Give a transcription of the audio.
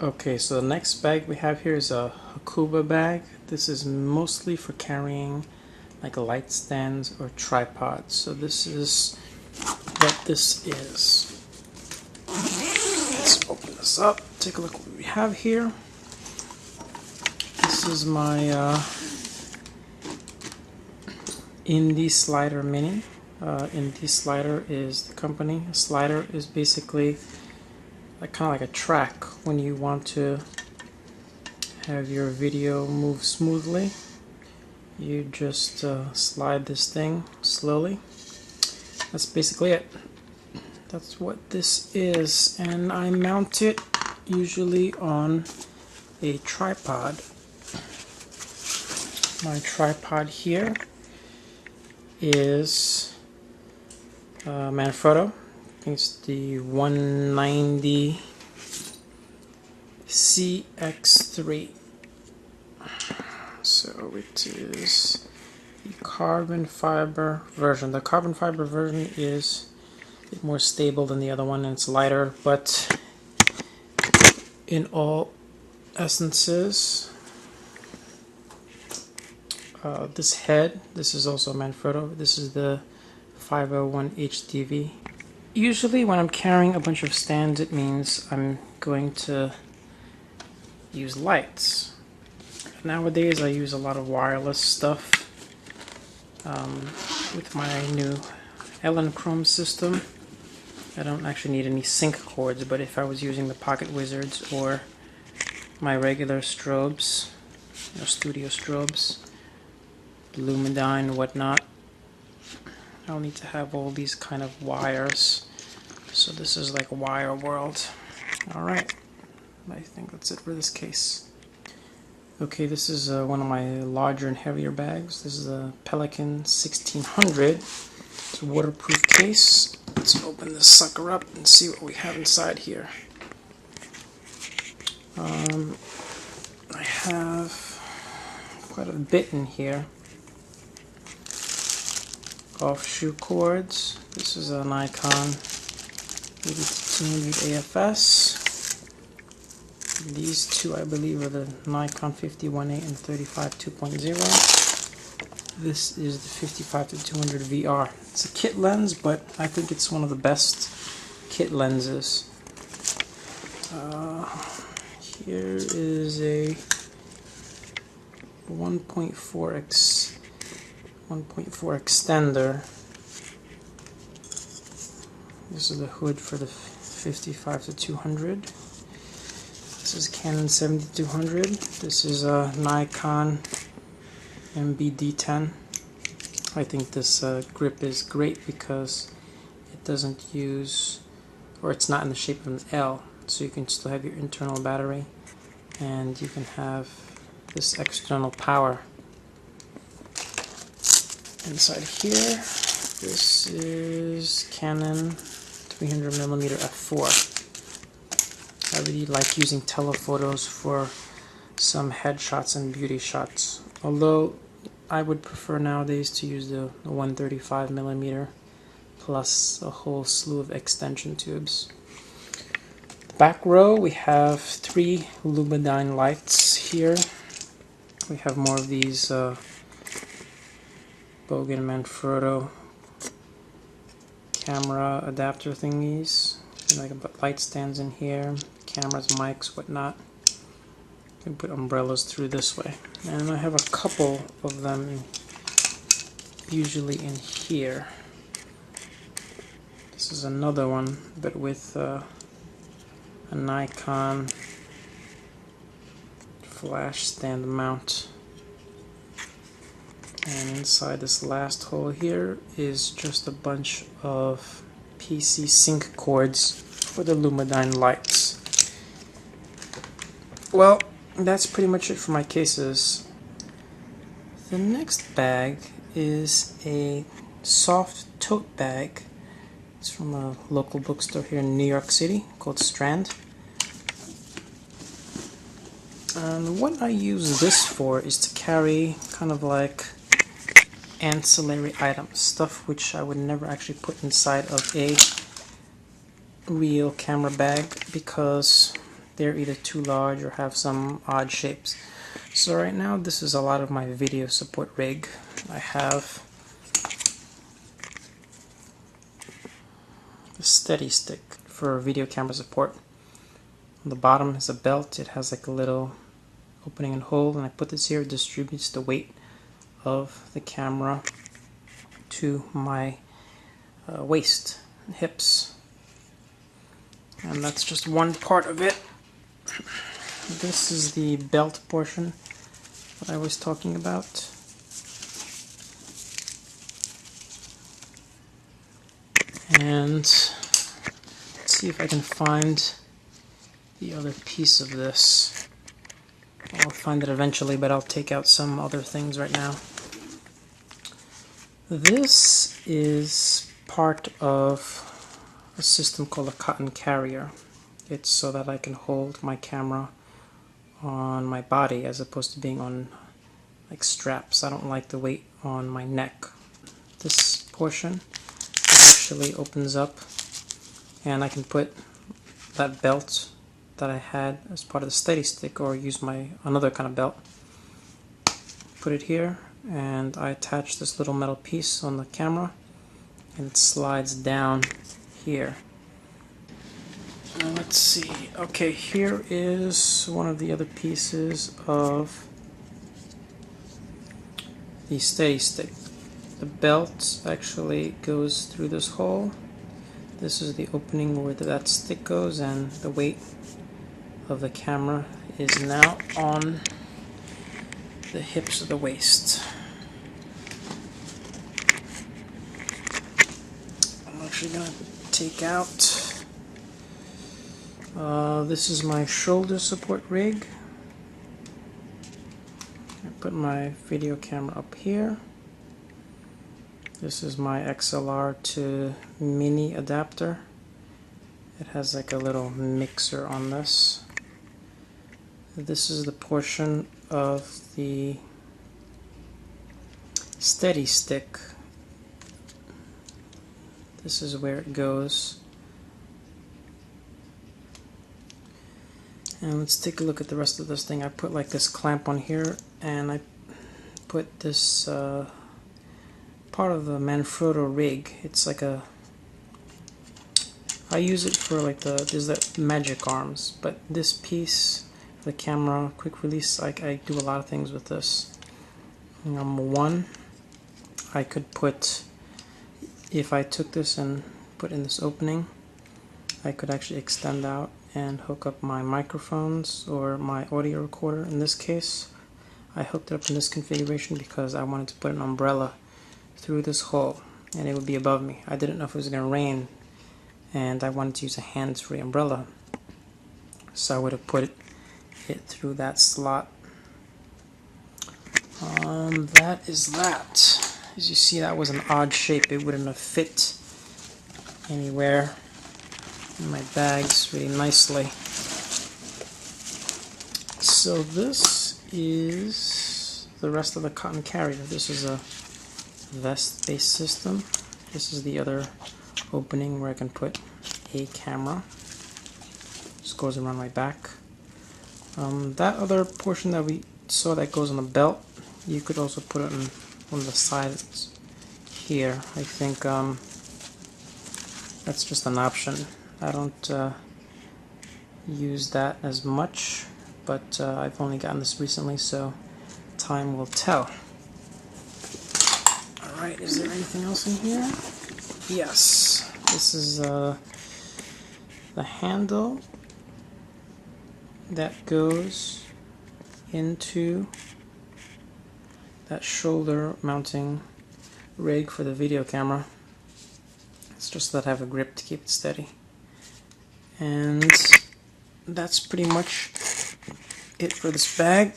Okay, so the next bag we have here is a Hakuba bag. This is mostly for carrying like light stands or tripods. So this is what this is. Let's open this up, take a look what we have here. This is my indiSLIDErmini. indiSLIDER is the company. A slider is basically kind of like a track when you want to have your video move smoothly. You just slide this thing slowly. That's basically it. That's what this is, and I mount it usually on a tripod. My tripod here is Manfrotto. I think it's the 190 CX3. So it is the carbon fiber version. The carbon fiber version is a bit more stable than the other one, and it's lighter, but in all essences, this head, this is also Manfrotto. This is the 501 HDV. Usually when I'm carrying a bunch of stands, it means I'm going to use lights. Nowadays I use a lot of wireless stuff with my new Chrome system. I don't actually need any sync cords, but if I was using the Pocket Wizards or my regular strobes, studio strobes, Lumedyne, whatnot, I'll need to have all these kind of wires. So this is like wire world. Alright, I think that's it for this case. Okay, this is one of my larger and heavier bags. This is a Pelican 1600. It's a waterproof case. Let's open this sucker up and see what we have inside here. I have quite a bit in here. Off shoe cords. This is a Nikon MD-D10 AFS. These two, I believe, are the Nikon 51.8 and 35 2.0. This is the 55 to 200 VR. It's a kit lens, but I think it's one of the best kit lenses. Here is a 1.4 extender. This is the hood for the 55 to 200. This is Canon 7200. This is a Nikon MD-D10. I think this grip is great because it doesn't use, or it's not in the shape of an L, so you can still have your internal battery and you can have this external power. Inside here, this is Canon 300mm f4. I really like using telephotos for some headshots and beauty shots, although I would prefer nowadays to use the 135mm plus a whole slew of extension tubes. The back row, we have 3 Lumedyne lights here. We have more of these Bogan Manfrotto camera adapter thingies. I can put light stands in here, cameras, mics, whatnot. You can put umbrellas through this way. And I have a couple of them usually in here. This is another one, but with a Nikon flash stand mount. And inside this last hole here is just a bunch of PC sync cords for the Lumedyne lights. Well, that's pretty much it for my cases. The next bag is a soft tote bag. It's from a local bookstore here in New York City called Strand. And what I use this for is to carry kind of like ancillary items, stuff which I would never actually put inside of a real camera bag because they're either too large or have some odd shapes. So right now this is a lot of my video support rig. I have a SteadyStick for video camera support. On the bottom is a belt. It has like a little opening and hole, and I put this here. It distributes the weight of the camera to my waist and hips. And that's just one part of it. This is the belt portion that I was talking about. And let's see if I can find the other piece of this. I'll find it eventually, but I'll take out some other things right now. This is part of a system called a cotton carrier. It's so that I can hold my camera on my body as opposed to being on like straps. I don't like the weight on my neck. This portion actually opens up, and I can put that belt that I had as part of the SteadyStick, or use my another kind of belt. Put it here, and I attach this little metal piece on the camera, and it slides down here. Let's see. Okay, here is one of the other pieces of the SteadyStick. The belt actually goes through this hole. This is the opening where that stick goes, and the weight of the camera is now on the hips of the waist. I'm actually going to take out this is my shoulder support rig. I put my video camera up here. This is my XLR to mini adapter. It has like a little mixer on this. This is the portion of the SteadyStick. This is where it goes. And let's take a look at the rest of this thing. I put like this clamp on here, and I put this part of the Manfrotto rig. It's like a, I use it for like there's the magic arms, but this piece, the camera quick release, I do a lot of things with this. Number one, I could put, if I took this and put in this opening, I could actually extend out and hook up my microphones or my audio recorder. In this case, I hooked it up in this configuration because I wanted to put an umbrella through this hole, and it would be above me. I didn't know if it was going to rain, and I wanted to use a hands-free umbrella, so I would have put it through that slot. That is that. As you see, that was an odd shape. It wouldn't have fit anywhere in my bags really nicely. So this is the rest of the cotton carrier. This is a vest-based system. This is the other opening where I can put a camera. Just goes around my back. That other portion that we saw that goes on the belt, you could also put it on one of the sides here. I think that's just an option. I don't use that as much, but I've only gotten this recently, so time will tell. Alright, is there anything else in here? Yes. This is the handle that goes into that shoulder mounting rig for the video camera. It's just that I have a grip to keep it steady. And that's pretty much it for this bag.